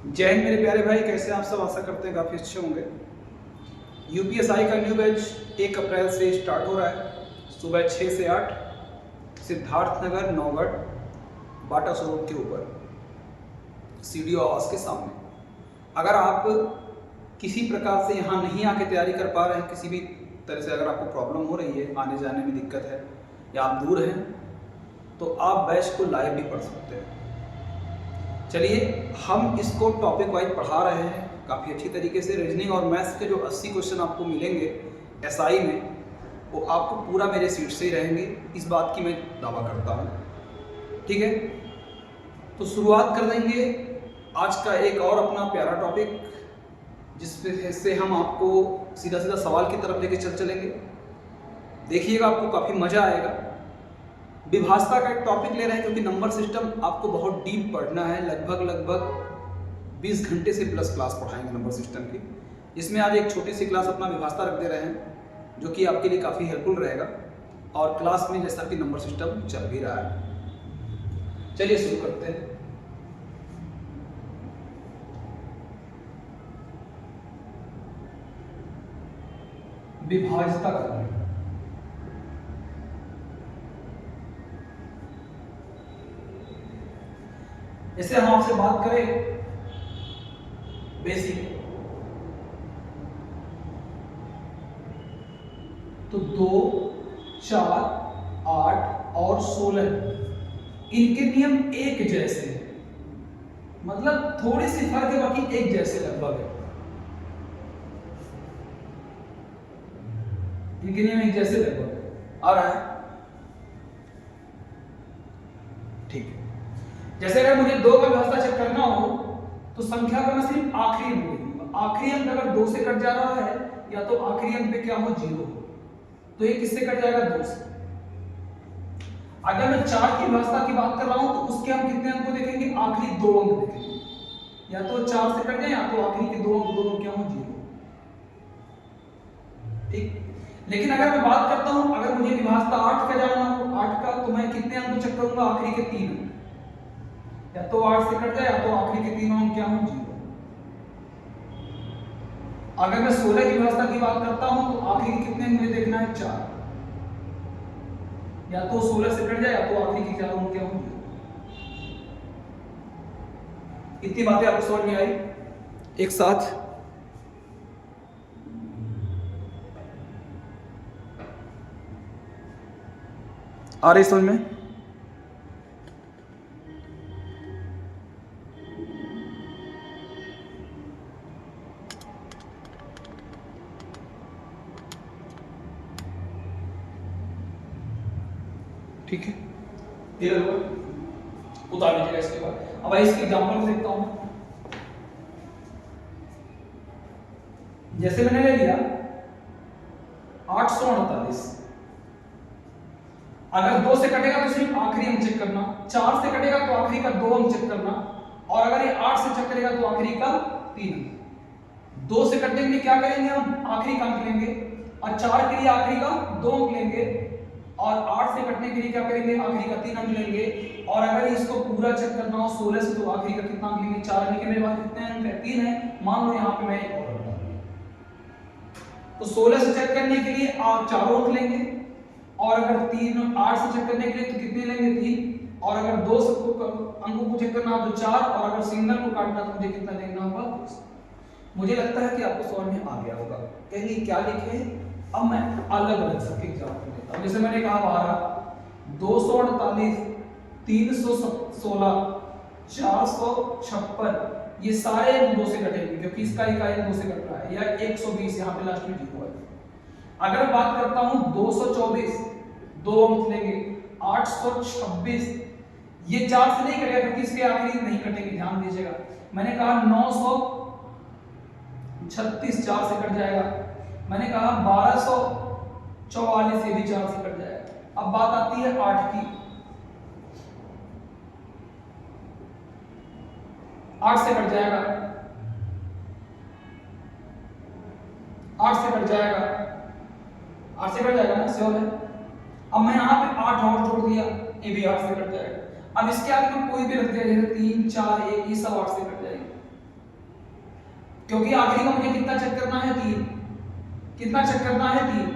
जय हिंद मेरे प्यारे भाई, कैसे हैं आप सब। आशा करते हैं काफ़ी अच्छे होंगे। यूपीएसआई का न्यू बैच 1 अप्रैल से स्टार्ट हो रहा है। सुबह 6 से 8 सिद्धार्थ नगर नौगढ़ बाटा शोरूम के ऊपर सीडीओ आवास के सामने। अगर आप किसी प्रकार से यहाँ नहीं आके तैयारी कर पा रहे हैं, किसी भी तरह से अगर आपको प्रॉब्लम हो रही है, आने जाने में दिक्कत है या आप दूर हैं, तो आप बैच को लाइव भी पढ़ सकते हैं। चलिए हम इसको टॉपिक वाइज पढ़ा रहे हैं काफ़ी अच्छी तरीके से। रीजनिंग और मैथ्स के जो 80 क्वेश्चन आपको मिलेंगे एसआई में, वो आपको पूरा मेरे सीट से ही रहेंगे, इस बात की मैं दावा करता हूँ। ठीक है, तो शुरुआत कर देंगे आज का एक और अपना प्यारा टॉपिक, जिससे हम आपको सीधा सीधा सवाल की तरफ लेके चलेंगे। देखिएगा, आपको काफ़ी मज़ा आएगा। विभाषा का एक टॉपिक ले रहे हैं क्योंकि नंबर सिस्टम आपको बहुत डीप पढ़ना है। लगभग 20 घंटे से प्लस क्लास पढ़ाएंगे नंबर सिस्टम की, जिसमें आज एक छोटी सी क्लास अपना विभाषा रख दे रहे हैं, जो कि आपके लिए काफ़ी हेल्पफुल रहेगा। और क्लास में जैसा कि नंबर सिस्टम चल भी रहा है, चलिए शुरू करते हैं। विभाज्यता करना, जैसे हम आपसे बात करें बेसिक, तो 2, 4, 8 और 16 इनके नियम एक जैसे हैं। मतलब थोड़ी सी फर्क है, बाकी एक जैसे लगभग है। इनके नियम एक जैसे लगभग आ रहा है। ठीक है, जैसे अगर मुझे 2 का व्यवस्था चेक करना हो तो संख्या का मैं सिर्फ आखिरी अंक लिखूंगा। आखिरी अंक अगर 2 से कट जा रहा है, या तो आखिरी अंक पे क्या हो 0 हो, तो ये किससे कट जाएगा 2 से। अगर मैं 4 की व्यवस्था की बात कर रहा हूं तो उसके हम कितने अंक को देखेंगे, आखिरी 2 अंक देखेंगे। या तो 4 से कट जाए, या तो आखिरी के 2 अंक दोनों क्या हो 0। ठीक, लेकिन अगर मैं बात करता हूं, अगर मुझे विभाज्यता 8 का जानना हो, 8 का, तो मैं कितने अंक को चेक करूंगा, आखिरी के 3 अंक। या तो 8 से कट जाए, या तो आखिरी के 3 अंक क्या हो 0। अगर मैं 16 की व्यवस्था की बात करता हूं तो आखिरी के कितने मुझे देखना है 4। या तो 16 से कट जाए, या तो आखिरी के 4 अंक क्या हो 0। इतनी बातें आपको समझ में आई एक साथ। आ रही समझ में? ठीक है, क्लियर हुआ? उतार लीजिएगा इसके बाद। अब इसके एग्जांपल देखता हूं। जैसे मैंने ले लिया 848, अगर 2 से कटेगा तो सिर्फ आखिरी अंक चेक करना, 4 से कटेगा तो आखिरी का 2 अंक चेक करना, और अगर ये 8 से चेक करेगा तो आखिरी का 3 अंक। 2 से कटने के लिए क्या करेंगे, हम आखिरी का अंक लेंगे, और 4 के लिए आखिरी का 2 अंक लेंगे, और 8 से कटने के लिए क्या करेंगे, आखिरी का 3 अंक लेंगे। और अगर इसको पूरा चेक करना हो 16 से, तो आखिरी का कितना अंक लेंगे, 4 लेंगे। मेरे पास कितने अंक है, 3 है। मान लो यहाँ पे मैं एक और रखता हूं, तो 16 से चेक करने के लिए आप 4 अंक लेंगे, और अगर 8 से चेक करने के लिए तो कितने लेंगे, 3। और अगर 2 अंकों को चेक करना तो 4, और अगर सिंगल को काटना तो मुझे कितना देखना होगा, 2। मुझे लगता है कि आपको समझ में आ गया होगा। कहिए क्या लिखे। अब मैं अलग अलग सबके एग्जाम्पल देता हूं। जैसे मैंने कहा 12, 248, 316, 456, ये सारे 2 से कटेंगे क्योंकि इसका इकाई 2 से कट रहा है। या 120, यहाँ पे लास्ट में 0 है। अगर बात करता हूं 224, 2 अंक लेंगे। 826, ये 4 से नहीं कटेगा क्योंकि इसके आखिरी नहीं कटेंगे, ध्यान दीजिएगा। मैंने कहा 936, 4 से कट जाएगा। मैंने कहा 1244, ये भी 4 से कट जाएगा। अब बात आती है 8 की। 8 से कट जाएगा, 8 से कट जाएगा, 8 से कट जाएगा ना, श्योर है। अब मैं यहाँ पे 8 और जोड़ दिया, ये भी 8 से कट जाएगा। अब इसके आगे मैं कोई भी रख दिया, जैसे 3, 4, 1, ये सब 8 से कट जाएंगे। क्योंकि आखिरी का मुझे कितना चेक करना है, 3। कितना चेक करना है, 3।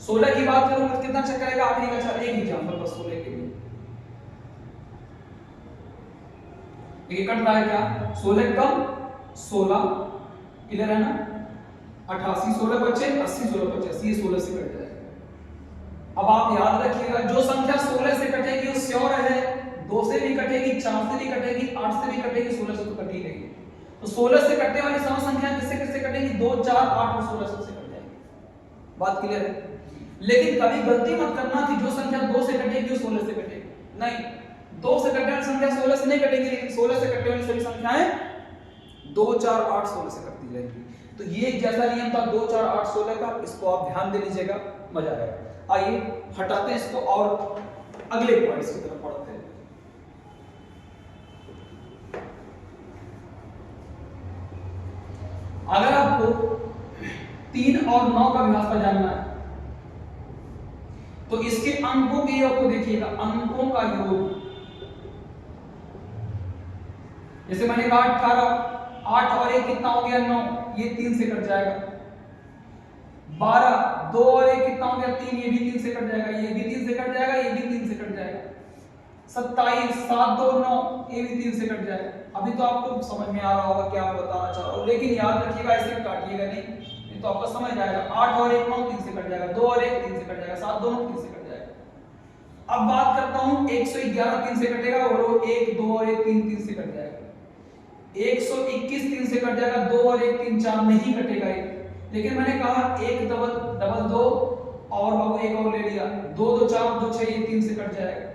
16 की बात करूं तो कितना चेक करेगा आखिरी का, अच्छा एक एग्जांपल बस 16 के लिए। ये कट रहा है क्या, 16 कम 16, क्लियर है ना, 88, 16 बचे 80, 16 बचे 80, ये 16 से कट जाएगा। अब आप याद रखिएगा जो संख्या 16 से कटेगी वो श्योर है 2 से भी कटेगी, 4 से भी कटेगी, 8 से भी कटेगी, 16 से तो कट ही नहीं। तो 16 से कटने वाली सम संख्या किससे किससे कटेगी, 2, 4, 8 और 16 से कट जाएगी। बात क्लियर है। लेकिन कभी गलती मत करना कि जो संख्या 2 से कटेगी वो 16 से कटेगी, नहीं, 2 से कटने वाली संख्या 16 से नहीं कटेगी, लेकिन 16 से कटने वाली सभी संख्याएं 2, 4, 8, 16 से कटती जाएंगी। तो ये एक जैसा नियम था 2, 4, 8, 16 का, इसको आप ध्यान दे लीजिएगा, मजा आएगा। आइए हटाते हैं इसको और अगले पॉइंट्स की तरफ पढ़ते हैं। अगर आपको 3 और 9 का भाषा जानना है तो इसके अंकों के योग को देखिएगा, अंकों का योग, जैसे मैंने कहा 18, 8 और 1 कितना हो गया, 9, ये 3 से कट जाएगा। 12, 2 और 1 कितना हो गया, 3, ये भी 3 से कट जाएगा, ये भी 3 से कट जाएगा, ये भी 3 से कट जाएगा। 27, 7, 2, 9, ये भी 3 से कट जाएगा। अभी तो आपको समझ में आ रहा होगा क्या मैं बताना चाह रहा हूं, लेकिन याद रखिएगा ऐसे काटिएगा नहीं, तो आपको समझ आएगा। 8 और 1 9, 3 से कट जाएगा, 2 और 1 3 से कट जाएगा, 7 2 9 3 से कट जाएगा। अब बात करता हूं 111 3 से कटेगा, और 1 2 और 1 3 3 से कट जाएगा। 121 3 से कट जाएगा, 2 और 1 3 4 नहीं कटेगा ये। लेकिन मैंने कहा 1 डबल 2 और बाबू 1 और ले लिया, 2 2 4 2 6, ये 3 से कट जाएगा।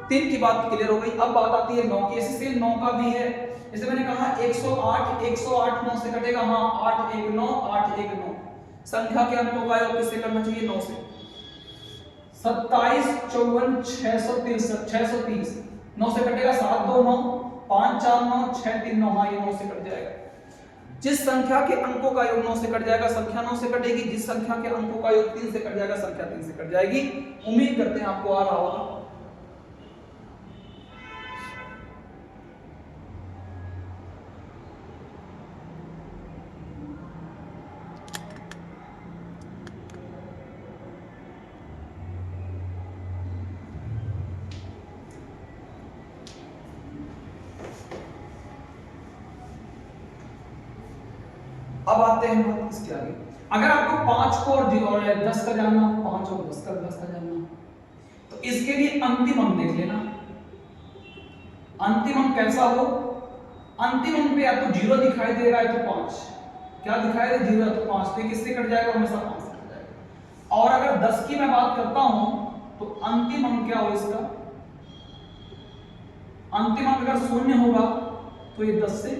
3 की बात क्लियर हो गई। अब बात आती है 9 की। ऐसे सेम 9 का भी है, जैसे मैंने कहा 108 9 से कटेगा, हाँ 8 1 9 8 1 9। संख्या के अंकों का योग किससे करना चाहिए, 9 से। 27 54 630 9 से कटेगा, 7 2 9 5 4 9 6 3 9, हाँ ये 9 से कट जाएगा। जिस संख्या के अंकों का योग 9 से कट जाएगा संख्या 9 से कटेगी, जिस संख्या के अंकों का योग 3 से कट जाएगा संख्या 3 से कट जाएगी। उम्मीद करते हैं आपको आ रहा होगा। अब आते हैं बात इसके आगे। अगर आपको 5 को और 10 का जानना, 5 और 10 का जानना, तो इसके लिए अंतिम अंक देख लेना। अंतिम अंक कैसा हो, अंतिम अंक पे या तो 0 दिखाई दे रहा है तो 5, क्या दिखाई दे 0 तो 5, तो किससे कट जाएगा, हमेशा 5 से कट जाएगा। और अगर 10 की मैं बात करता हूं तो अंतिम अंक क्या हो इसका, अंतिम अंक अगर 0 होगा तो ये 10 से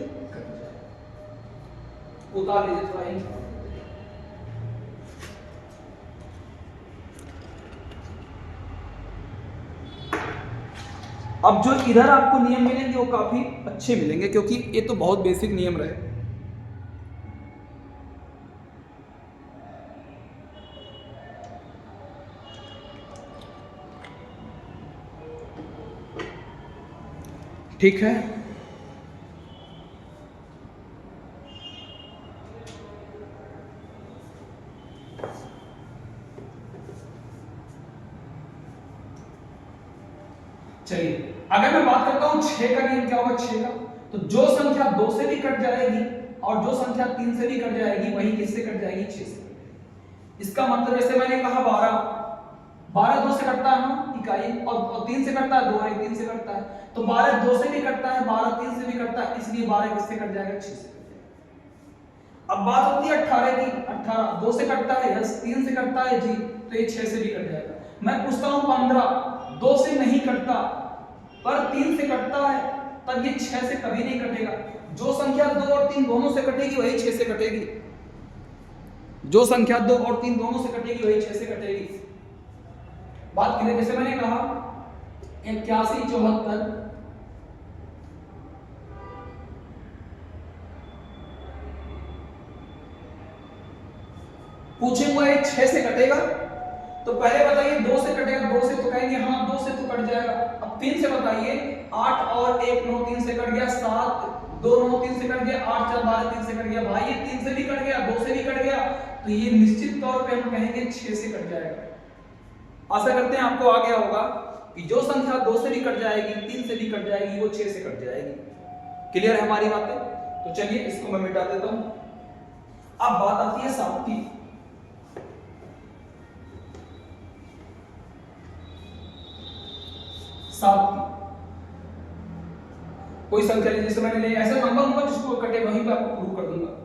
उतार लीजिए थोड़ा ही। अब जो इधर आपको नियम मिलेंगे वो काफी अच्छे मिलेंगे, क्योंकि ये तो बहुत बेसिक नियम रहे। ठीक है, चलिए अगर मैं बात करता हूं 6 का नियम क्या होगा, 6 का, तो जो संख्या 2 से भी कट जाएगी और जो संख्या 3 से भी कट जाएगी वही किससे कट जाएगी, 6 से कट जाएगी। इसका मतलब जैसे मैंने कहा 12 2 से कटता है ना इकाई, और 3 से कटता है, 2 और 1 3 से कटता है, तो 12 2 से भी कटता है, 12 3 से भी कटता है, इसलिए 12 किससे कट जाएगा, 6 से कट जाएगा। अब बात होती है 18 की, 18 2 से कटता है, यस 3 से कटता है जी, तो ये 6 से भी कट जाएगा। मैं पूछता हूं 15 2 से नहीं कटता पर 3 से कटता है, तब ये 6 से कभी नहीं कटेगा। जो संख्या 2 और 3 दोनों से कटेगी वही 6 से कटेगी, जो संख्या 2 और 3 दोनों से कटेगी वही 6 से कटेगी। बात करें जैसे मैंने कहा 81 74 पूछे हुआ है 6 से कटेगा, तो पहले बताइए 2 से कटेगा, 2 से तो कहेंगे हाँ 2 से तो कट जाएगा। अब 3 से बताइए 8 और 1 9 3 से कट गया, 7 2 9 3 से कट गया, 8 4 12 3 से कट गया। भाई ये 3 से भी कट गया, 2 से भी कट गया, तो ये निश्चित तौर पे हम कहेंगे 6 से कट जाएगा। आशा करते हैं आपको आ गया होगा कि जो संख्या 2 से भी कट जाएगी, 3 से भी कट जाएगी, वो 6 से कट जाएगी। क्लियर है हमारी बातें? तो चलिए इसको मैं मिटा देता हूं। अब बात आती है 7 की। 7 की कोई संख्या लीजिए, जैसे मैंने ऐसा नंबर होगा जिसको कटे वहीं पे आपको प्रूव कर दूंगा।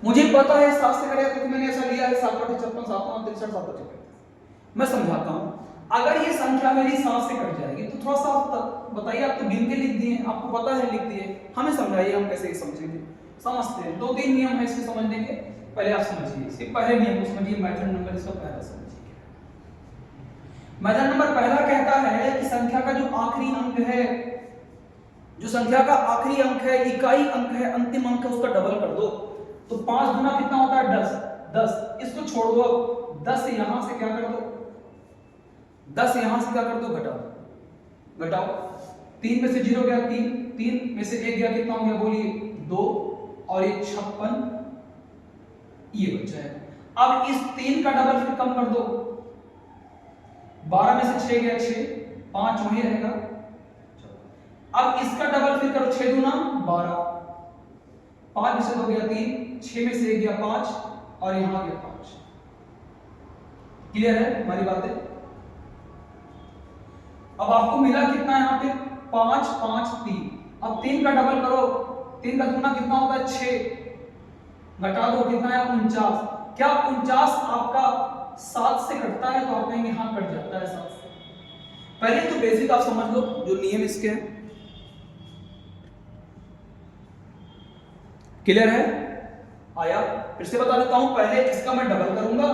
मुझे पता है 7 से करेगा क्योंकि मैंने ऐसा लिया है 7 बटे 56, 7 9 63, 7 बटे 55। मैं समझाता हूं। अगर ये संख्या मेरी 7 से कट जाएगी तो थोड़ा सा आप बताइए, आप तो गिन के लिख दिए, आपको पता है लिख दिए, हमें समझाइए हम कैसे समझेंगे। समझते हैं, 2-3 नियम है इसके समझने के। पहले आप समझिए इसके पहले नियम को समझिए, मेथड नंबर इसका पहला समझिए। मेथड नंबर पहला कहता है कि संख्या का जो आखिरी अंक है, जो संख्या का आखिरी अंक है, इकाई अंक है, अंतिम अंक है, उसका डबल कर दो। तो 5 गुना कितना होता है 10, 10 इसको छोड़ दो, 10 यहां से क्या कर दो, 10 यहां से क्या कर दो, घटा दो, घटाओ। 3 में से 0 गया 3, 3 में से 1 गया कितना हो गया बोलिए 2, और ये 56 ये बच जाएगा। अब इस 3 का डबल फिर कम कर दो, 12 में से 6 गया 6, 5 वही रहेगा। अब इसका डबल फिर करो, 6 दूना 12, 5 में से 2 गया 3, 6 में से 1 गया 5, और यहां गया 5। क्लियर है हमारी बातें? अब आपको मिला कितना यहां पे 5 5 3। अब 3 का डबल करो, 3 का दूना कितना होता है 6, घटा दो कितना है 49। क्या 49 आपका 7 से कटता है? तो आप कहेंगे हाँ कट जाता है 7 से। पहले तो बेसिक आप समझ लो जो नियम इसके हैं। क्लियर है? आया? फिर से बता देता हूं, पहले इसका मैं डबल करूंगा,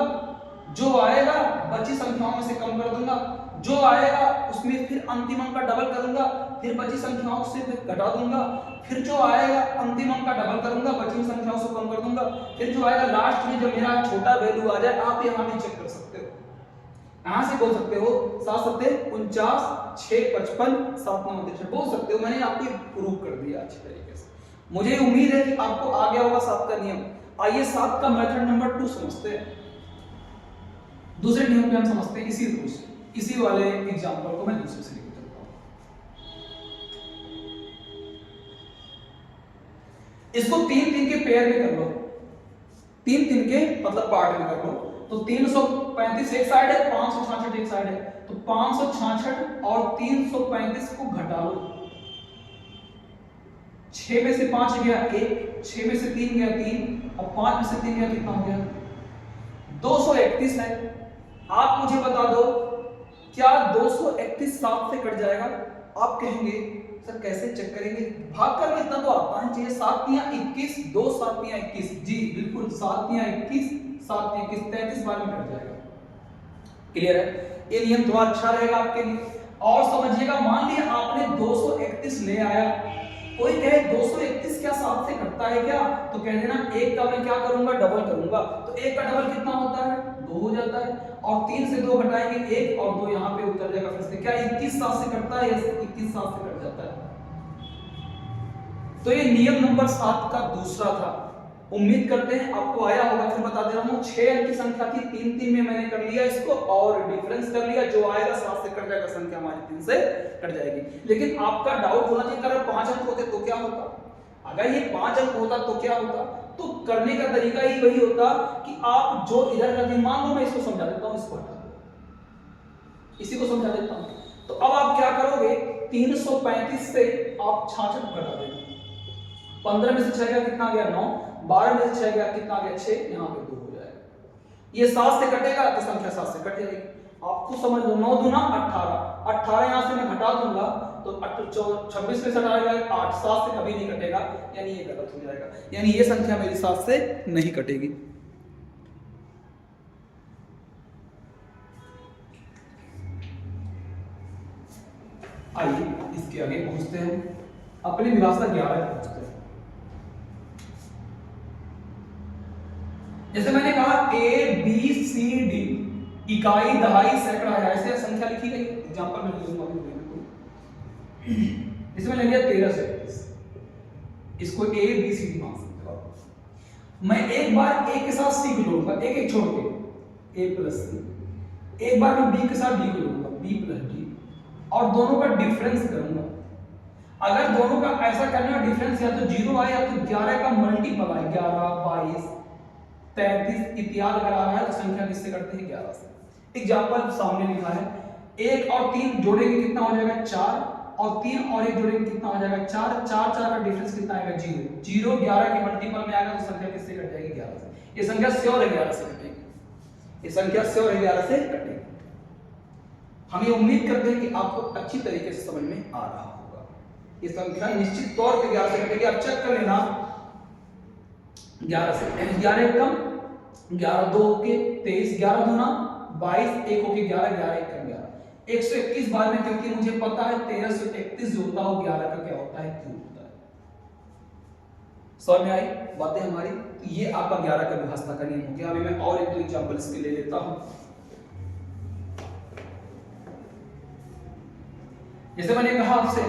जो आएगा बची संख्याओं में से कम कर दूंगा, जो आएगा उसमें फिर अंतिम अंक का डबल करूंगा, फिर बची संख्याओं से फिर घटा दूंगा, फिर जो आएगा अंतिम अंक का डबल करूंगा, बची संख्याओं से कम कर दूंगा, फिर जो आएगा लास्ट में जो मेरा छोटा वैल्यू आ जाए, आप यहां भी चेक कर सकते हो, यहां से बोल सकते हो 7 7 49, 6 55, 7 9 63 बोल सकते हो। मैंने आपको प्रूव कर दिया अच्छी तरीके से। मुझे उम्मीद है कि आपको आ गया होगा 7 का नियम। आइए 7 का मेथड नंबर 2 समझते हैं। दूसरे नियम पे हम समझते हैं इसी वाले एग्जांपल को मैं दूसरे से लेकर चलता हूं। इसको 3-3 के पेयर में कर लो, 3-3 के मतलब पार्ट में कर लो। तो 335 एक साइड है, 566 एक साइड है, तो 566 और 335 को घटा लो। 6 में से 5 गया 1, 6 में से 3 गया 3, और 5 में से 3 गया कितना हो गया 231 है। आप मुझे बता दो क्या 231 7 से कट जाएगा? आप कहेंगे सर कैसे चेक करेंगे, भाग कर इतना तो आता है चाहिए। 7 तियां 21, 2 7 तियां 21, जी बिल्कुल 7 तियां 21, 7 तियां 21, 33 बार में कट जाएगा। क्लियर है? ये नियम थोड़ा अच्छा रहेगा आपके लिए। और समझिएगा, मान लिया आपने 231 ले आया, कोई कहे 231 क्या 7 से कटता है क्या? तो कह देना 1 का मैं क्या करूंगा डबल करूंगा, तो 1 का डबल कितना होता है 2 हो जाता है, और 3 से 2 घटाएंगे 1 और 2 यहां पे उतर जाएगा फिर से। क्या 21 7 से कटता है? 21 7 से कट जाता है। तो ये नियम नंबर 7 का दूसरा था। उम्मीद करते हैं आपको आया होगा। फिर बता दे रहा हूं 6 अंक की संख्या थी, 3-3 में मैंने कर लिया इसको और डिफरेंस कर लिया, जो आएगा 7 से कट जाएगा, संख्या हमारी 3 से कट जाएगी। लेकिन आपका डाउट होना चाहिए अगर 5 अंक होते तो क्या होता, अगर ये 5 अंक होता तो क्या होता? तो करने का तरीका ही वही होता कि आप जो इधर कर दी, मान लो मैं इसको समझा देता हूं, इसको हटा दो, इसी को समझा देता हूं। तो अब आप क्या करोगे, 335 से आप 66 घटा देना, 15 में से 6 गया कितना गया 9, 12 में से 6 गया कितना गया 6, यहां पे 2 हो जाएगा। ये 7 से कटेगा तो संख्या 7 से कट जाएगी। आप खुद समझ लो, 9 दूना 18, 18 यहां से मैं घटा दूंगा तो 26 में से 18 गया 8, 7 से कभी नहीं कटेगा, यानी ये गलत हो जाएगा, यानी ये संख्या मेरी 7 से नहीं कटेगी। आइए इसके आगे पहुंचते हैं, अपनी विरासत 11 पहुंचते हैं। जैसे मैंने कहा A B C D इकाई, दहाई, सैकड़ा है, ऐसे संख्या लिखी गई। एग्जांपल में लिखूंगा इसमें ले लिया 13 से 21, इसको A B C D मान सकते हो। मैं एक बार A के साथ C को जोड़ूंगा, एक एक छोड़ के A प्लस C, एक बार मैं B के साथ D को जोड़ूंगा B प्लस D, और दोनों का डिफरेंस करूंगा। अगर दोनों का ऐसा करना डिफरेंस या तो 0 आए या तो 11 का मल्टीपल आए, 11, 22, 33 इत्यादि अगर आ रहा है तो संख्या किससे करते हैं? 11 से। एग्जांपल सामने लिखा है, 1 और 3 जोड़ेंगे कितना हो जाएगा? 4, और 3 और 1 जोड़ेंगे कितना हो जाएगा? 4, 4 का डिफरेंस कितना आएगा? 0, 0 11 के मल्टीपल में आएगा तो संख्या किससे कट जाएगी? 11 से। ये संख्या श्योर है 11 से कटेगी, ये संख्या श्योर है 11 से कटेगी। हम ये उम्मीद करते हैं कि आपको अच्छी तरीके से समझ में आ रहा होगा। ये संख्या निश्चित तौर पे 11 से कटेगी। आप चेक कर लेना 11 से, 11 कम 11 2 के 23, 11 दूना 22, 1 होके 11, 11 1 का 11, 121 बार में, क्योंकि मुझे पता है 1331 जो होता है वो 11 का क्या होता है? क्यूब होता है। समझ में आई बातें हमारी? तो ये आपका 11 का विभाजन का नियम हो गया। अभी मैं और एक दो एग्जांपल इसके ले लेता हूं। जैसे मैंने कहा आपसे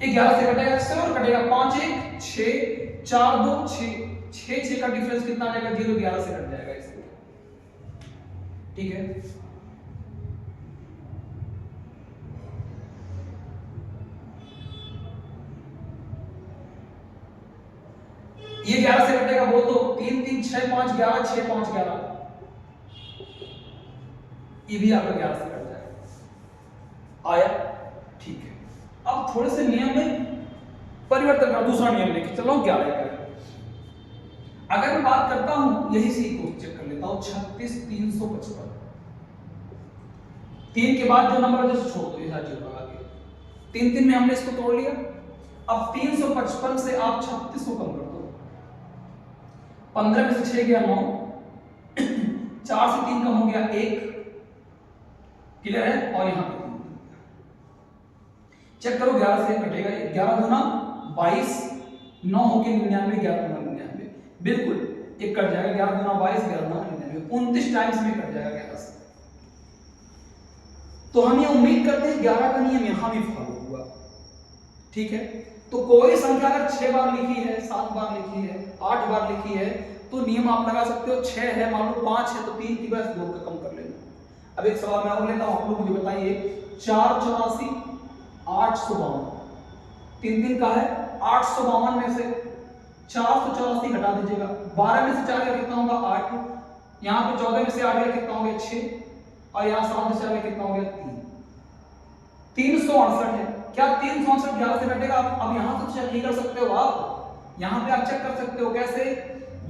ये 11 से कटेगा, इससे और कटेगा 5 1 6 4 2 6 6 का डिफरेंस कितना आ जाएगा? 0, 11 से कट जाएगा इसको। ठीक है, ये 11 से कटेगा, बोल दो 3 3 6 5 11 6 5 11, ये भी आपका 11 से कट जाएगा। आया? ठीक है। अब थोड़े से नियम में परिवर्तन का दूसरा नियम लेके चल रहा हूं 11 का। अगर मैं बात करता हूं, यही से को चेक कर लेता हूं, 36 355, 3 के बाद जो नंबर है जैसे छोड़ दो, ये जीरो लगा के 3 3 में हमने इसको तोड़ लिया। अब 355 से आप 36 को कम कर दो, 15 में से 6 गया 9, 4 से 3 कम हो गया 1, क्लियर है? और यहां पे चेक करो 11 से कटेगा, 11 दूना 22, 9 होके 99, 11 दूना 99, बिल्कुल एक कट जाएगा, 11 दूना 22, 11 दूना 99, 29 टाइम्स में कट जाएगा 11 से। तो हम ये उम्मीद करते हैं 11 का नियम यहां भी फॉलो हुआ। ठीक है, तो कोई संख्या अगर 6 बार लिखी है, 7 बार लिखी है, 8 बार लिखी है, तो नियम आप लगा सकते हो। 6 है, मान लो 5 है तो 3 की बस 2 का कम कर लेना। अब एक सवाल मैं और लेता हूं, आप लोग मुझे बताइए, 4 84 852, 3 3 का है, 852 में से 484 घटा दीजिएगा, 12 में से 4 गया कितना होगा? 8, यहाँ पे 14 में से 8 गया कितना हो गया? 6, और यहाँ 7 में से 4 गया कितना हो गया? 3, 368 है। क्या 368 11 से घटेगा? अब यहाँ तो चेक नहीं कर सकते हो आप, यहाँ पे आप चेक कर सकते हो कैसे?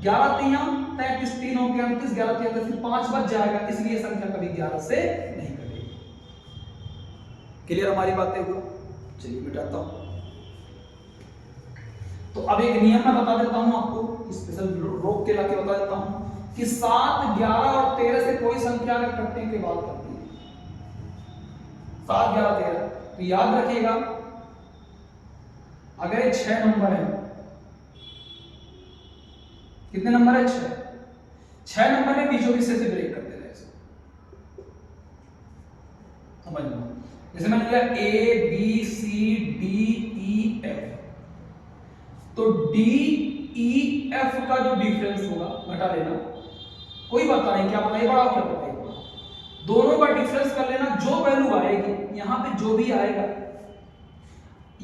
11 3 33, 3 हो गया 29, 11 33, 5 बच जाएगा, इसलिए संख्या कभी 11 से नहीं कटेगी। क्लियर हमारी बातें हुआ? चलिए मिटाता हूं। तो अब एक नियम मैं बता देता हूं आपको, स्पेशल रोक के लाके बता देता हूं कि 7 11 और 13 से कोई संख्या अगर कटने की बात करती है, 7 11 13, तो याद रखिएगा अगर ये 6 नंबर है, कितने नंबर है? 6 नंबर में बीचों बीच से ब्रेक कर देना है इसको, समझ लो। जैसे मैंने लिया A B C D E F, तो D E F का जो डिफरेंस होगा घटा लेना, कोई पता नहीं क्या पता, ये बड़ा क्या पता है, दोनों का डिफरेंस कर लेना। जो वैल्यू आएगी यहां पे, जो भी आएगा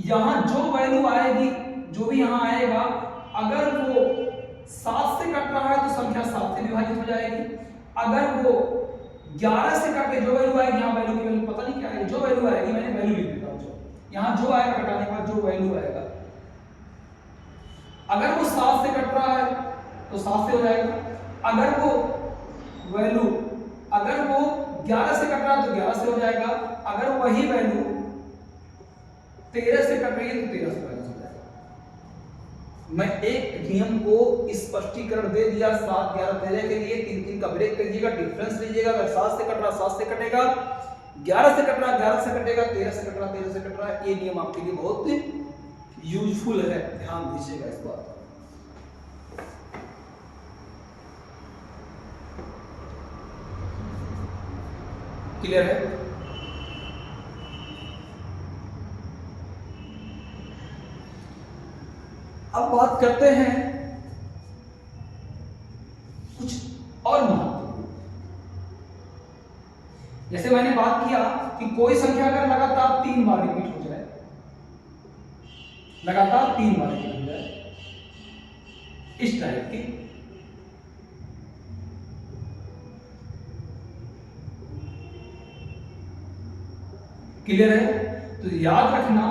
यहां, जो वैल्यू आएगी, जो भी यहां आएगा, अगर वो 7 से कट रहा है तो संख्या 7 से विभाजित हो जाएगी। अगर वो 11 से कट के जो वैल्यू आएगी, यहाँ वैल्यू की वैल्यू पता नहीं क्या है, जो वैल्यू आएगी, मैंने वैल्यू लिख देता हूं, यहाँ जो आएगा घटाने के बाद जो वैल्यू आएगा, अगर वो 7 से कट रहा है तो 7 से हो जाएगा। अगर वो वैल्यू, अगर वो 11 से कट रहा है तो 11 से हो जाएगा। अगर वही वैल्यू 13 से कट रही है तो 13 से हो जाएगा। मैं एक नियम को स्पष्टीकरण दे दिया 7 11 13 के लिए, 3 3 का ब्रेक करिएगा, डिफरेंस लीजिएगा। अगर 7 से कट रहा 7 से कटेगा, 11 से कट रहा 11 से कटेगा, 13 से कट रहा 13 से कट रहा है। ये नियम आपके लिए बहुत यूजफुल है, ध्यान दीजिएगा इस बात पर। क्लियर है? अब बात करते हैं कुछ और महत्वपूर्ण। जैसे मैंने बात किया कि कोई संख्या अगर लगातार 3 बार रिपीट हो जाए, लगातार 3 बार रिपीट हो जाए इस टाइप की, क्लियर है? तो याद रखना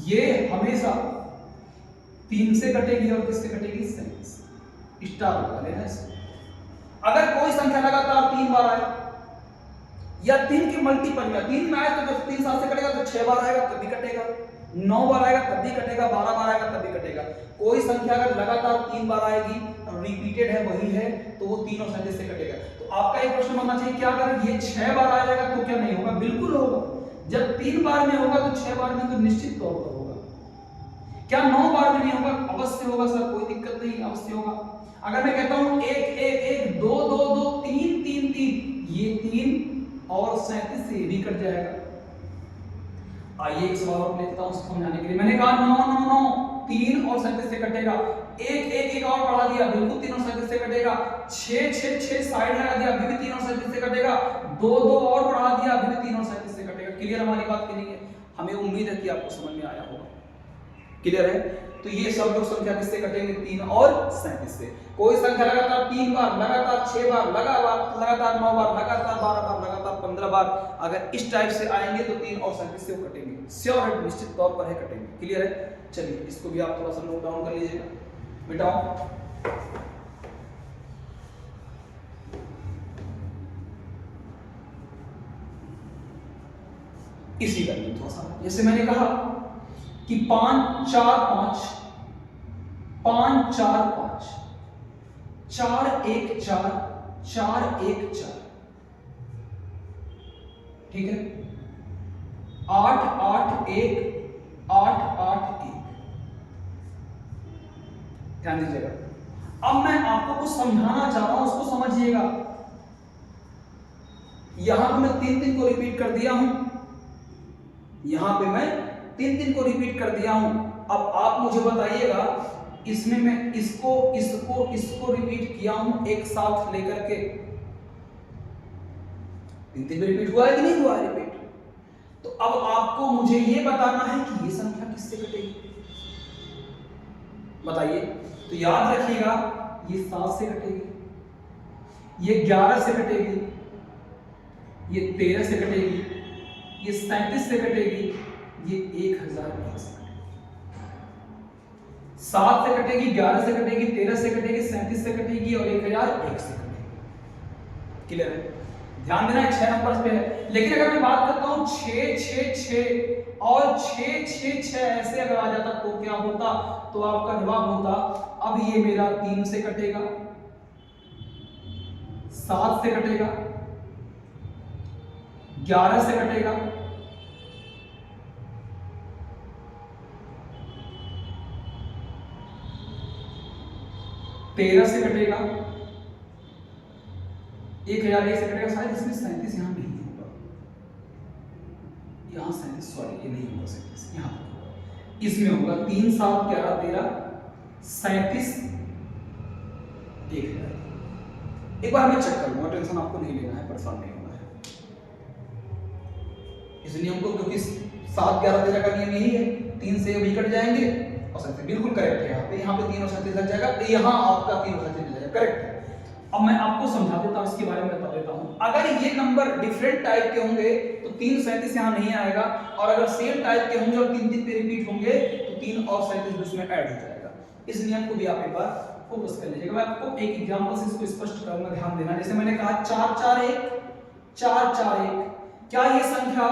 ये हमेशा 3 से कटेगी और किससे कटेगी? 37 स्टार लगा लेना इसमें। अगर कोई संख्या लगातार 3 बार आए या 3 के मल्टीपल में 3 में आए तो जब 3 7 से कटेगा तो 6 बार आएगा तब भी कटेगा, 9 बार आएगा तब भी कटेगा, 12 बार आएगा तब भी कटेगा। कोई संख्या अगर लगातार 3 बार आएगी और रिपीटेड है वही है तो वो 3 और 37 से कटेगा। तो आपका एक प्रश्न बनना चाहिए क्या अगर ये 6 बार आ जाएगा तो क्या नहीं होगा? बिल्कुल होगा। जब 3 बार में होगा तो 6 बार में तो निश्चित तौर पर होगा। क्या 9 बार में नहीं होगा? अवश्य होगा सर, कोई दिक्कत नहीं, अवश्य होगा। अगर मैं कहता हूं 1 1 1 2 2 2 3 3 3, ये 3 और 37 से भी कट जाएगा। आइए एक सवाल और लेता हूं उसको समझाने के लिए। मैंने कहा 9 9 9 3 और 37 से कटेगा, 1 1 1 और बढ़ा दिया, बिल्कुल 3 और 37 से कटेगा, 6 6 6 साइड लगा दिया, अभी भी 3 और 37 से कटेगा, 2 2 और बढ़ा दिया, अभी भी 3 और 37 से कटेगा। क्लियर हमारी बात के लिए? हमें उम्मीद है कि आपको समझ में आया होगा। क्लियर है? तो ये सब लोग संख्या किससे कटेंगे? 3 और 37 से। कोई संख्या लगातार 3 बार, लगातार 6 बार, लगातार 9 बार, लगातार 12 बार, लगातार 15 बार अगर इस टाइप से आएंगे तो 3 और 37 से वो कटेंगे, श्योर है, निश्चित तौर पर है कटेंगे। क्लियर है? चलिए इसको भी आप थोड़ा सा नोट डाउन कर लीजिएगा। मिटाओ। इसी का थोड़ा सा, जैसे मैंने कहा कि 5 4 5 5 4 5 4 1 4 4 1 4, ठीक है? 8 8 1 8 8 1। ध्यान दीजिएगा। अब मैं आपको कुछ समझाना चाह रहा हूं, उसको समझिएगा। यहां पे मैं 3 3 को रिपीट कर दिया हूं, यहां पे मैं 3 3 को रिपीट कर दिया हूं। अब आप मुझे बताइएगा इसमें मैं इसको रिपीट किया हूं एक साथ लेकर के, 3 3 रिपीट हुआ है कि नहीं हुआ है रिपीट? तो अब आपको मुझे ये बताना है कि ये संख्या किससे कटेगी, बताइए। तो याद रखिएगा ये 7 से कटेगी, ये 11 से कटेगी, ये 13 से कटेगी, ये 37 से कटेगी, ये 1001 से कटेगी। 7 से कटेगी, 11 से कटेगी, 13 से कटेगी, 37 से कटेगी और 1001 से कटेगी। क्लियर है? ध्यान देना 6 नंबर पे है। लेकिन अगर मैं बात करता हूं 6 6 6 और 6 6 6 ऐसे अगर आ जाता तो क्या होता? तो आपका जवाब होता अब ये मेरा 3 से कटेगा, 7 से कटेगा, 11 से कटेगा, 13 से कटेगा, 1001 से कटेगा। शायद इसमें 37 यहां नहीं होगा, यहां 37 सॉरी ये नहीं होगा 37, यहां होगा, इसमें होगा 3 7 11 13 37 1000। एक बार मैं चेक कर लूंगा, टेंशन आपको नहीं लेना है, परेशान नहीं होना है इस नियम को, क्योंकि 7 11 13 का नियम यही है, 3 से भी कट जाएंगे और 37 बिल्कुल करेक्ट है। यहाँ पे 3 और 37 लग जाएगा, यहाँ आपका 3 और 37 लग जाएगा, करेक्ट है। अब मैं आपको समझा देता हूँ, इसके बारे में बता देता हूँ। अगर ये नंबर डिफरेंट टाइप के होंगे तो 3 37 यहाँ नहीं आएगा, और अगर सेम टाइप के होंगे और 3 3 पे रिपीट होंगे तो 3 और 37 उसमें ऐड हो जाएगा। इस नियम को भी आप एक बार फोकस कर लीजिएगा। मैं आपको एक एग्जांपल से इसको स्पष्ट करूंगा, ध्यान देना। जैसे मैंने कहा 4 4 1 4 4 1, क्या ये संख्या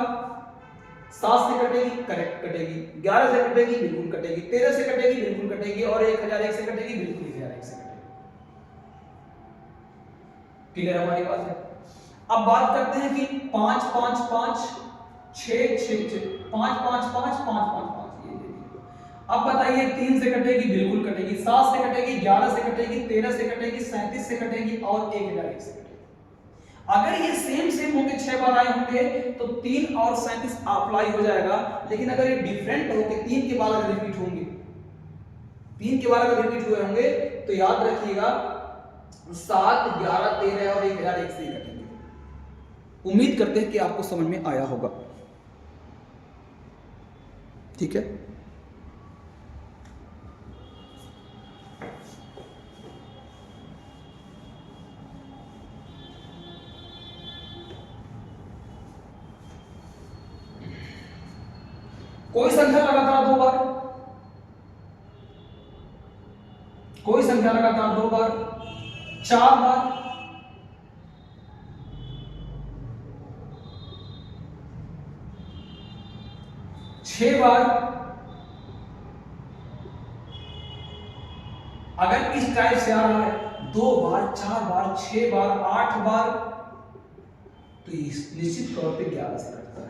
7 से कटेगी? करेक्ट कटेगी। 11 से कटेगी? बिल्कुल कटेगी। 13 से कटेगी? बिल्कुल कटेगी। और 1001 से कटेगी? बिल्कुल 1001 से कटेगी। क्लियर हमारी बात है? अब बात करते हैं कि 5 5 5 6 6 6 5 5 5 5 5 5, ये अब बताइए 3 से कटेगी, बिल्कुल कटेगी, 7 से कटेगी, 11 से कटेगी, 13 से कटेगी, 37 से कटेगी और 1001 से कटेगी। अगर ये सेम होंगे 6 बार आए होंगे तो 3 और 37 अप्लाई हो जाएगा, लेकिन अगर ये डिफरेंट हो के 3 के बाद अगर रिपीट होंगे, 3 के बाद अगर रिपीट हुए होंगे तो याद रखिएगा 7, 11, 13 और 1001 से कटेंगे। उम्मीद करते हैं कि आपको समझ में आया होगा। ठीक है, कोई संख्या लगातार 2 बार, कोई संख्या लगातार 2 बार, 4 बार, 6 बार, अगर इस टाइप से आ रहा है 2 बार, 4 बार, 6 बार, 8 बार, तो निश्चित तौर पे 11 से कटता है।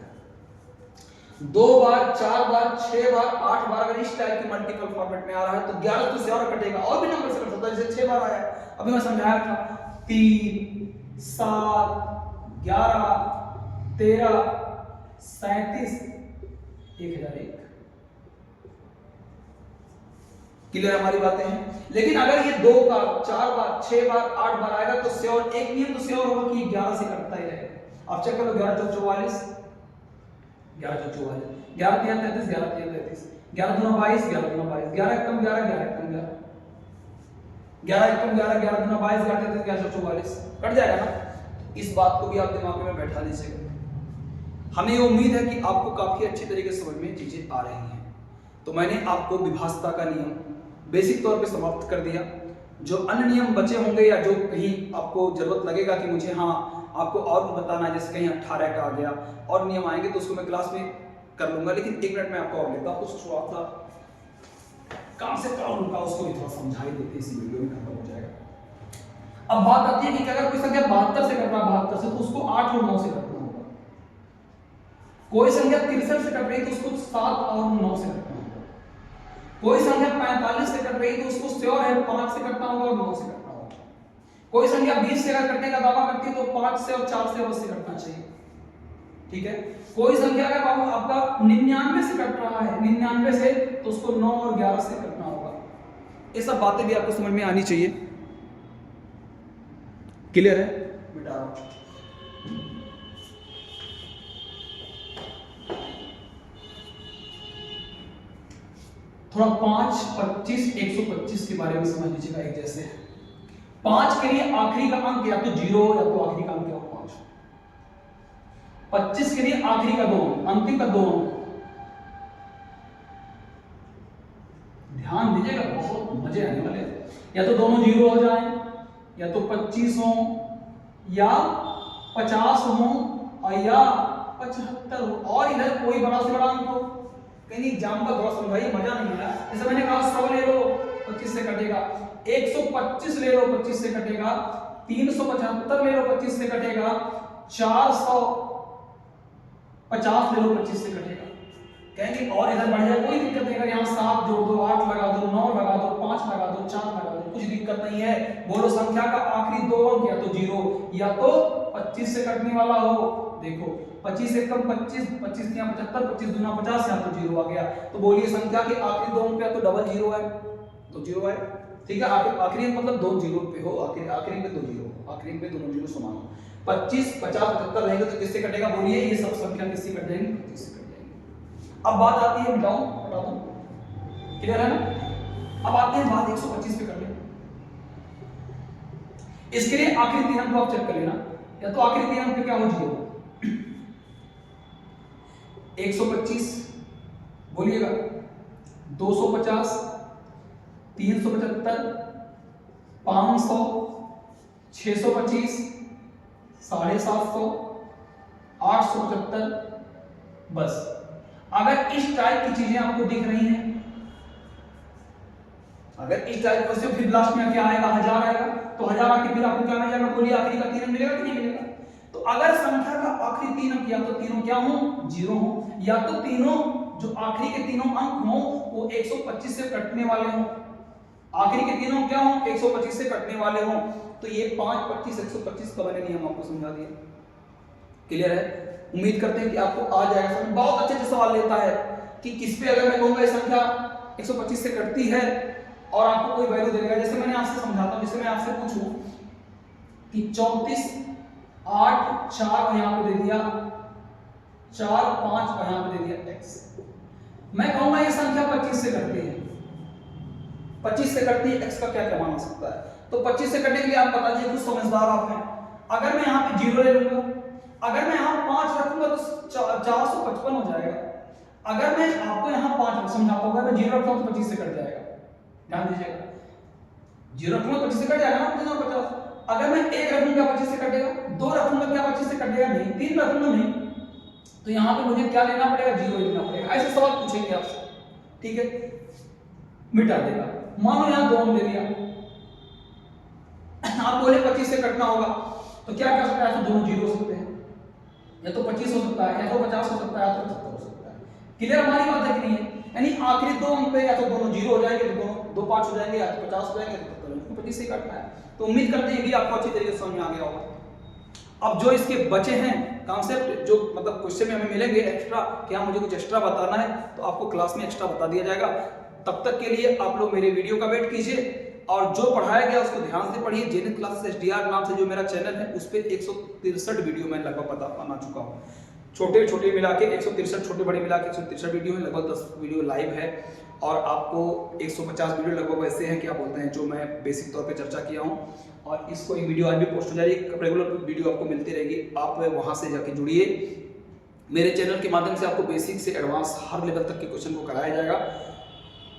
2 बार, 4 बार, 6 बार, 8 बार अगर इस टाइप के मल्टीपल फॉर्मेट में आ रहा है तो 11 तो से और कटेगा, और भी नंबर से कट सकता है, जैसे 6 बार आया है, अभी मैं समझाया था 3, 7, 11, 13, 37, 1001। क्लियर हमारी बातें हैं। लेकिन अगर ये 2 बार, 4 बार, 6 बार, 8 बार आएगा तो श्योर, एक नियम तो श्योर होगा कि 11 से कटता ही रहेगा। आप चेक करो, 11 चौक 44, 11 चौक 44, 11 3 33, 11 3 33, 11 दूना 22, 11 दूना 22, 11 एकम 11, 11 एकम 11, 11 एकम 11, 11 दूना 22, 11 33, 11 चौक 44, कट जाएगा ना। इस बात को भी आप दिमाग में बैठा लीजिएगा। हमें ये उम्मीद है कि आपको काफी अच्छी तरीके से समझ में चीजें आ रही हैं। तो मैंने आपको विभाज्यता का नियम बेसिक तौर पे समाप्त कर दिया। जो अन्य नियम बचे होंगे या जो कहीं आपको जरूरत लगेगा कि मुझे आपको और बताना है, जैसे कहीं 18 का आ गया और नियम आएंगे तो उसको मैं क्लास में कर लूंगा। लेकिन 1 मिनट में आपको और लेता हूं, कुछ थोड़ा सा काम से काम उनका उसको भी थोड़ा समझा ही देते, इसी वीडियो में खत्म हो जाएगा। अब बात आती है कि अगर कोई संख्या 72 से कट रहा है, 72 से, तो उसको 8 और 9 से कटना होगा। कोई संख्या 63 से कट रही है तो उसको 7 और 9 से कटना होगा। कोई संख्या 45 से कट रही है तो उसको श्योर है 5 से कटना होगा और 9 से कटना होगा। कोई संख्या 20 से अगर कटने का दावा करती है तो 5 से और 4 से अवश्य कटना चाहिए। ठीक है, कोई संख्या अगर बाबू आपका 99 से कट रहा है, 99 से, तो उसको 9 और 11 से कटना होगा। ये सब बातें भी आपको समझ में आनी चाहिए। क्लियर है? मिटा रहा हूं। थोड़ा 5, 25, 125 के बारे में समझ लीजिएगा। एक जैसे 5 के लिए आखिरी का अंक या तो 0 या तो आखिरी का अंक या 5। 25 के लिए आखिरी का 2, अंतिम का 2 अंक। ध्यान दीजिएगा, बहुत मजे आने वाले हैं। या तो दोनों 0 हो जाएं, या तो 25 हो, या 50 हो, और या 75 हो, और इधर कोई बड़ा से बड़ा अंक हो। कहीं एग्जाम का थोड़ा समझाइए, मजा नहीं आया। जैसे मैंने कहा 100 ले लो, 25 से कटेगा। 125 ले लो, 25 से कटेगा। 375 ले लो, 25 से कटेगा। 450 ले लो, 25 से कटेगा। कहेंगे और इधर बढ़ जाए, कोई दिक्कत नहीं है। यहाँ 7 जोड़ दो, 8 लगा दो, 9 लगा दो, 5 लगा दो, 4 लगा दो, कुछ दिक्कत नहीं है। बोलो संख्या का आखिरी 2 अंक या तो 0 या तो 25 से कटने वाला हो। देखो 25 एकम 25, 25 तिया 75, 25 दूना 50, यहाँ तो 0 आ गया। तो बोलिए संख्या के आखिरी 2 अंक या तो डबल 0 है, तो 0 है। ठीक है, आखिरी मतलब 2 0 पे हो, आखिरी में 2 0, आखिरी में दोनों 0 समान हो। 25, 50, 75 रहेंगे तो किससे कटेगा? बोलिए ये सब संख्या किससे कट जाएंगे? 25 से कट जाएंगे। अब बात आती है, मिटाऊं, हटा दूं, क्लियर है ना? अब आते हैं बात 125 पे कर ले। इसके लिए आखिरी 3 अंक को आप चेक कर लेना, या तो आखिरी 3 अंक पे क्या हो? 0। 125 बोलिएगा, 250, 375, 500, 625, 750, 875। बस अगर इस टाइप की चीजें आपको दिख रही हैं, अगर इस टाइप से, फिर लास्ट में क्या आएगा? 1000 आएगा। तो 1000 आके फिर आपको क्या मिल जाएगा? बोलिए आखिरी का 3 अंक मिलेगा कि नहीं मिलेगा? तो अगर संख्या का आखिरी 3 अंक या तो तीनों क्या हो? 0 हो, या तो तीनों जो आखिरी के तीनों अंक हों वो 125 से कटने वाले हों, आखिरी के तीनों क्या हों 125 से कटने वाले हों। तो ये 5, 25, 125 का मैंने नियम आपको समझा दिया। क्लियर है? उम्मीद करते हैं कि आपको आ जाएगा समझ। बहुत अच्छे से सवाल लेता है कि किस पे अगर मैं कहूंगा ये संख्या 125 से कटती है और आपको कोई वैल्यू देगा। जैसे मैंने आपसे समझाता हूं, जैसे मैं आपसे पूछूं कि 34, 8, 4 यहां पे दे दिया, 4, 5 यहां पे दे दिया x, मैं कहूंगा ये संख्या 25 से कटती है, 25 से कटती है, x का क्या क्या मान हो सकता है। तो 25 से कटने के लिए आप बता दीजिए, कुछ समझदार आप हैं। अगर मैं यहाँ पे 0 ले लूंगा, अगर मैं यहाँ 5 रखूंगा तो 455 हो जाएगा। अगर मैं आपको यहाँ 5 समझाता हूँ, अगर मैं 0 रखता हूँ तो 25 से कट जाएगा। ध्यान दीजिएगा, 0 रखूंगा 25 से कट जाएगा ना 50। अगर मैं 1 रखूंगा 25 से कटेगा, 2 रखूंगा क्या 25 से कटेगा नहीं, 3 रखूंगा नहीं। तो यहाँ पे मुझे क्या लेना पड़ेगा, 0 लेना पड़ेगा। ऐसे सवाल पूछेंगे आपसे, ठीक है, मिटा देगा। मान लो यहाँ 2 दे दिया, आप बोले 25 से कटना होगा, तो क्या कर सकते हैं, तो दोनों 0 हो सकते हैं, या तो 25 हो सकता है, या तो 50 हो सकता है, या तो 75 हो सकता है। क्लियर हमारी बात है कि नहीं है? यानी आखिरी 2 अंक पे या तो दोनों 0 हो जाएंगे, तो दोनों 2 5 हो जाएंगे, या तो 50 हो जाएंगे, तो 25 से काटना है। तो उम्मीद करते हैं कि आपको अच्छी तरीके से समझ में आ गया होगा। अब जो इसके बचे हैं कॉन्सेप्ट, जो मतलब क्वेश्चन में हमें मिलेंगे एक्स्ट्रा, क्या मुझे कुछ एक्स्ट्रा बताना है, तो आपको क्लास में एक्स्ट्रा बता दिया जाएगा। तब तक के लिए आप लोग मेरे वीडियो का वेट कीजिए और जो पढ़ाया गया उसको ध्यान से पढ़िए। जेनिथ क्लासेस SDR नाम से जो मेरा चैनल है, उस पर 163 वीडियो मैं लगभग बना चुका हूँ। छोटे छोटे मिला के 163, छोटे बड़े मिला के 163 वीडियो है, लगभग 10 वीडियो लाइव है, और आपको 150 वीडियो लगभग वैसे हैं, क्या बोलते हैं, जो मैं बेसिक तौर पे चर्चा किया हूँ। और इसको एक वीडियो आज भी पोस्ट हो जा रही है, रेगुलर वीडियो आपको मिलती रहेगी, आप वहाँ से जाके जुड़िए। मेरे चैनल के माध्यम से आपको बेसिक से एडवांस हर लेवल तक के क्वेश्चन को कराया जाएगा,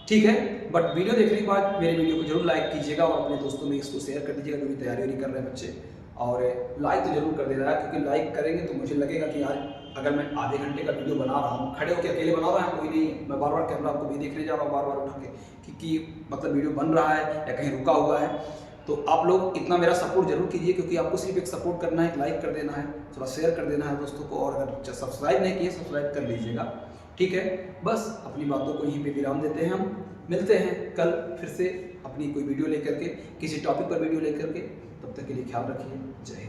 ठीक है। बट वीडियो देखने के बाद मेरे वीडियो को जरूर लाइक कीजिएगा और अपने दोस्तों में इसको शेयर कर दीजिएगा, जो भी तैयारी नहीं कर रहे हैं बच्चे। और लाइक तो जरूर कर देना है, क्योंकि लाइक करेंगे तो मुझे लगेगा कि यार अगर मैं आधे घंटे का वीडियो बना रहा हूँ, खड़े होकर अकेले बना रहा हूँ, कोई नहीं है, मैं बार बार कैमरा आपको भी देखने जा रहा हूँ, बार बार उठा के कि मतलब वीडियो बन रहा है या कहीं रुका हुआ है, तो आप लोग इतना मेरा सपोर्ट जरूर कीजिए, क्योंकि आपको सिर्फ एक सपोर्ट करना है, लाइक कर देना है, थोड़ा शेयर कर देना है दोस्तों को, और अगर सब्सक्राइब नहीं किए सब्सक्राइब कर लीजिएगा, ठीक है। बस अपनी बातों को यहीं पे विराम देते हैं, हम मिलते हैं कल फिर से अपनी कोई वीडियो लेकर के, किसी टॉपिक पर वीडियो लेकर के। तब तक के लिए ख्याल रखिए, जय हिंद।